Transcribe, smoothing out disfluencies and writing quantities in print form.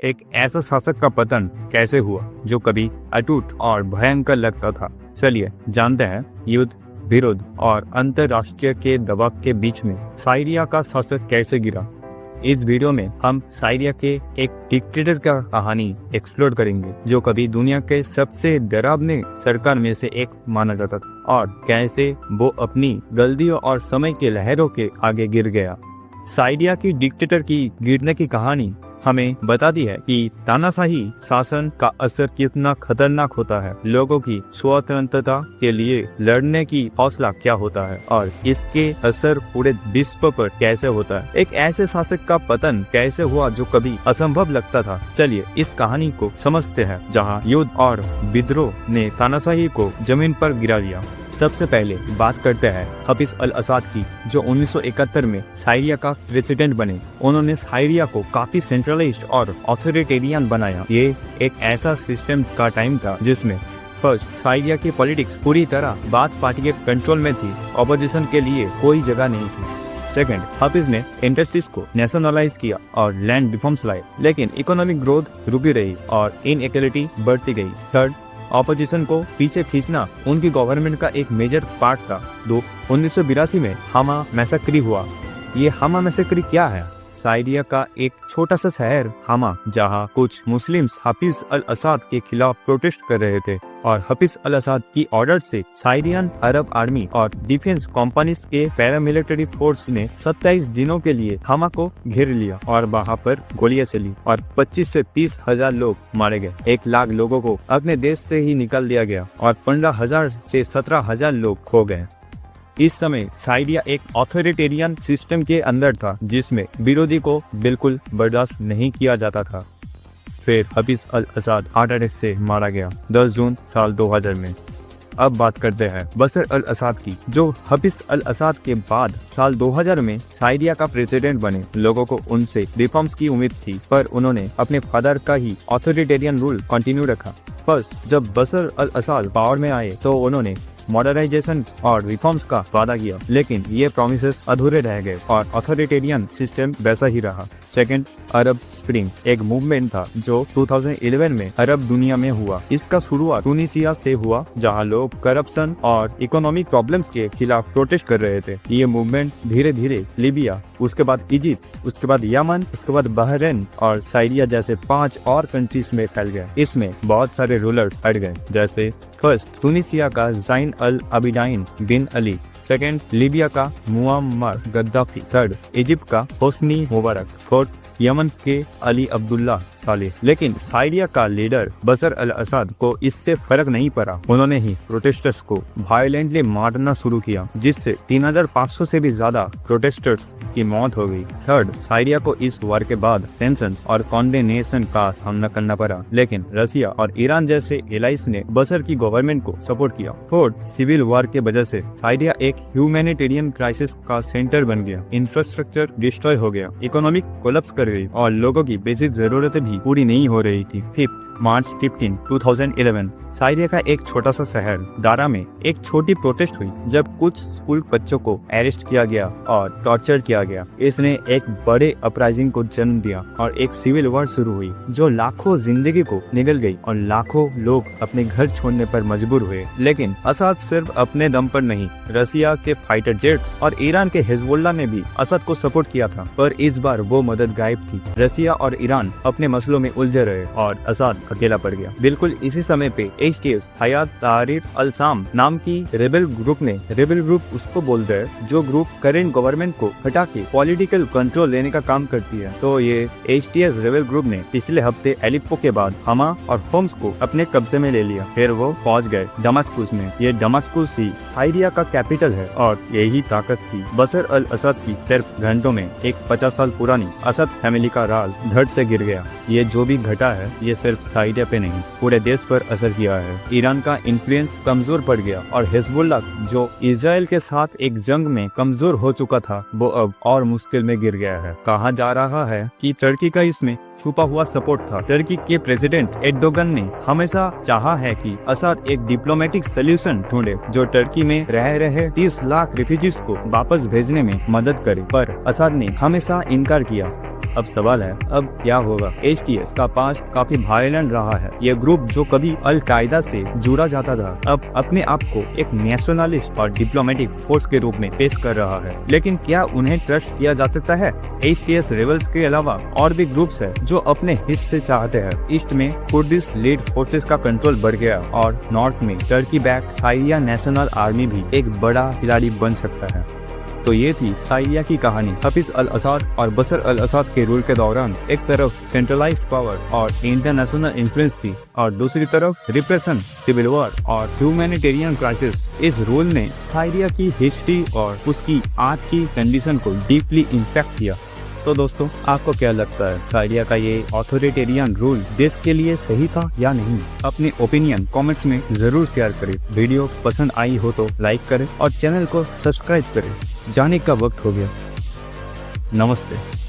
एक ऐसा शासक का पतन कैसे हुआ जो कभी अटूट और भयंकर लगता था। चलिए जानते हैं युद्ध, विरोध और अंतरराष्ट्रीय के दबाव के बीच में साइरिया का शासक कैसे गिरा। इस वीडियो में हम साइरिया के एक डिक्टेटर का कहानी एक्सप्लोर करेंगे जो कभी दुनिया के सबसे डरावने सरकार में से एक माना जाता था और कैसे वो अपनी गलतियों और समय के लहरों के आगे गिर गया। साइरिया की डिक्टेटर की गिरने की कहानी हमें बताती है कि तानाशाही शासन का असर कितना खतरनाक होता है, लोगों की स्वतंत्रता के लिए लड़ने की हौसला क्या होता है और इसके असर पूरे विश्व पर कैसे होता है। एक ऐसे शासक का पतन कैसे हुआ जो कभी असंभव लगता था। चलिए इस कहानी को समझते हैं जहां युद्ध और विद्रोह ने तानाशाही को जमीन पर गिरा दिया। सबसे पहले बात करते हैं हफीज अल असाद की, जो 1971 में साइरिया का प्रेसिडेंट बने। उन्होंने साइरिया को काफी सेंट्रलाइज्ड और ऑथोरिटेरियन बनाया। ये एक ऐसा सिस्टम का टाइम था जिसमें फर्स्ट, साइरिया की पॉलिटिक्स पूरी तरह बाथ पार्टी के कंट्रोल में थी, ऑपोजिशन के लिए कोई जगह नहीं थी। सेकंड, हफीज ने इंडस्ट्रीज को नेशनलाइज किया और लैंड रिफॉर्म्स लाए, लेकिन इकोनॉमिक ग्रोथ रुकी रही और इनइक्वालिटी बढ़ती गई। थर्ड, ऑपोजिशन को पीछे खींचना उनकी गवर्नमेंट का एक मेजर पार्ट था। 1982 में हामा मैसेक्री हुआ। ये हामा मैसेक्री क्या है? साइरिया का एक छोटा सा शहर हामा, जहां कुछ मुस्लिम्स हफीज अल असाद के खिलाफ प्रोटेस्ट कर रहे थे और हफीज अल असाद की ऑर्डर से साइरियन अरब आर्मी और डिफेंस कंपनीज के पैरामिलिट्री फोर्स ने 27 दिनों के लिए हामा को घेर लिया और वहां पर गोलियां चली और 25 से 30 हजार लोग मारे गए। 1 लाख लोगों को अपने देश से ही निकाल दिया गया और 15,000 से 17,000 लोग खो गए। इस समय साइरिया एक ऑथोरिटेरियन सिस्टम के अंदर था जिसमें विरोधी को बिल्कुल बर्दाश्त नहीं किया जाता था। फिर हफीज अल असाद हार्ट अटैक से मारा गया 10 जून साल 2000 में। अब बात करते हैं बशर अल असाद की, जो हफीज अल असाद के बाद साल 2000 में साइरिया का प्रेसिडेंट बने। लोगों को उनसे रिफॉर्म्स की उम्मीद थी, पर उन्होंने अपने फादर का ही ऑथोरिटेरियन रूल कंटिन्यू रखा। फर्स्ट, जब बशर अल असाद पावर में आए तो उन्होंने मॉडर्नाइजेशन और रिफॉर्म्स का वादा किया, लेकिन ये प्रॉमिसेस अधूरे रह गए और ऑथोरिटेरियन सिस्टम वैसा ही रहा। सेकंड, अरब स्प्रिंग एक मूवमेंट था जो 2011 में अरब दुनिया में हुआ। इसका शुरुआत ट्यूनीशिया से हुआ, जहां लोग करप्शन और इकोनॉमिक प्रॉब्लम्स के खिलाफ प्रोटेस्ट कर रहे थे। ये मूवमेंट धीरे धीरे लीबिया, उसके बाद इजिप्ट, उसके बाद यमन, उसके बाद बहरीन और साइरिया जैसे 5 और कंट्रीज में फैल गया। इसमें बहुत सारे रूलर्स हट गए, जैसे फर्स्ट ट्यूनीशिया का ज़ैन अल अबिदाइन बिन अली, सेकेंड लीबिया का मुअम्मर गद्दाफी, थर्ड इजिप्ट का होस्नी मुबारक, फोर्थ यमन के अली अब्दुल्ला सालेह। लेकिन साइरिया का लीडर बशर अल असाद को इससे फर्क नहीं पड़ा। उन्होंने ही प्रोटेस्टर्स को वायलेंटली मारना शुरू किया, जिससे 3500 से भी ज्यादा प्रोटेस्टर्स की मौत हो गई। थर्ड, साइरिया को इस वार के बाद सैंक्शंस और कॉन्डेनेशन का सामना करना पड़ा, लेकिन रसिया और ईरान जैसे एलाइज ने बशर की गवर्नमेंट को सपोर्ट किया। फोर्थ, सिविल वार के वजह से साइरिया एक ह्यूमैनिटेरियन क्राइसिस का सेंटर बन गया। इंफ्रास्ट्रक्चर डिस्ट्रॉय हो गया, इकोनॉमिक कोलैप्स कर गई और लोगों की बेसिक जरूरतें पूरी नहीं हो रही थी। फिफ्थ, मार्च 15, 2011 साइरिया का एक छोटा सा शहर दारा में एक छोटी प्रोटेस्ट हुई जब कुछ स्कूल बच्चों को अरेस्ट किया गया और टॉर्चर किया गया। इसने एक बड़े अपराइजिंग को जन्म दिया और एक सिविल वॉर शुरू हुई जो लाखों जिंदगी को निगल गई और लाखों लोग अपने घर छोड़ने पर मजबूर हुए। लेकिन असाद सिर्फ अपने दम पर नहीं, रसिया के फाइटर जेट्स और ईरान के हिजबुल्लाह ने भी असद को सपोर्ट किया था, पर इस बार वो मदद गायब थी। रसिया और ईरान अपने मसलों में उलझे रहे और असाद अकेला पड़ गया। बिल्कुल इसी समय पे HTS हयात तहरीर अल शाम नाम की रेबेल ग्रुप उसको बोलते हैं जो ग्रुप करेंट गवर्नमेंट को हटा के पॉलिटिकल कंट्रोल लेने का काम करती है। तो ये HTS रेबेल ग्रुप ने पिछले हफ्ते एलिप्पो के बाद हमा और होम्स को अपने कब्जे में ले लिया। फिर वो पहुंच गए दमास्कस में। ये दमास्कस ही साइरिया का कैपिटल है और यही ताकत थी बशर अल असाद की। सिर्फ घंटों में एक 50 साल पुरानी असद फैमिली का राज धड़ से गिर गया। ये जो भी घटा है ये सिर्फ साइरिया पे नहीं, पूरे देश पर असर किया है। ईरान का इन्फ्लुएंस कमजोर पड़ गया और हिजबुल्लाह जो इजराइल के साथ एक जंग में कमजोर हो चुका था, वो अब और मुश्किल में गिर गया है। कहा जा रहा है कि टर्की का इसमें छुपा हुआ सपोर्ट था। टर्की के प्रेसिडेंट एर्दोगन ने हमेशा चाहा है कि असाद एक डिप्लोमेटिक सोल्यूशन ढूंढे जो टर्की में रह रहे 30 लाख रिफ्यूजीज को वापस भेजने में मदद करे, पर असाद ने हमेशा इनकार किया। अब सवाल है, अब क्या होगा? HTS का पास्ट काफी वायलेंट रहा है। ये ग्रुप जो कभी अल कायदा से जुड़ा जाता था, अब अपने आप को एक नेशनलिस्ट और डिप्लोमेटिक फोर्स के रूप में पेश कर रहा है। लेकिन क्या उन्हें ट्रस्ट किया जा सकता है? HTS रेबल्स के अलावा और भी ग्रुप्स है जो अपने हिस्से चाहते हैं। ईस्ट में कुर्दिश लीड फोर्सेस का कंट्रोल बढ़ गया और नॉर्थ में Turkey back Syria national army भी एक बड़ा खिलाड़ी बन सकता है। तो ये थी साइरिया की कहानी। हफीज अल असाद और बशर अल असाद के रूल के दौरान एक तरफ सेंट्रलाइज्ड पावर और इंटरनेशनल इन्फ्लुएंस थी और दूसरी तरफ रिप्रेशन, सिविल वॉर और ह्यूमैनिटेरियन क्राइसिस। इस रूल ने साइरिया की हिस्ट्री और उसकी आज की कंडीशन को डीपली इम्पैक्ट किया। तो दोस्तों, आपको क्या लगता है, साइरिया का ये ऑथोरिटेरियन रूल देश के लिए सही था या नहीं? अपने ओपिनियन कमेंट्स में जरूर शेयर करें। वीडियो पसंद आई हो तो लाइक करें और चैनल को सब्सक्राइब करें। जाने का वक्त हो गया। नमस्ते।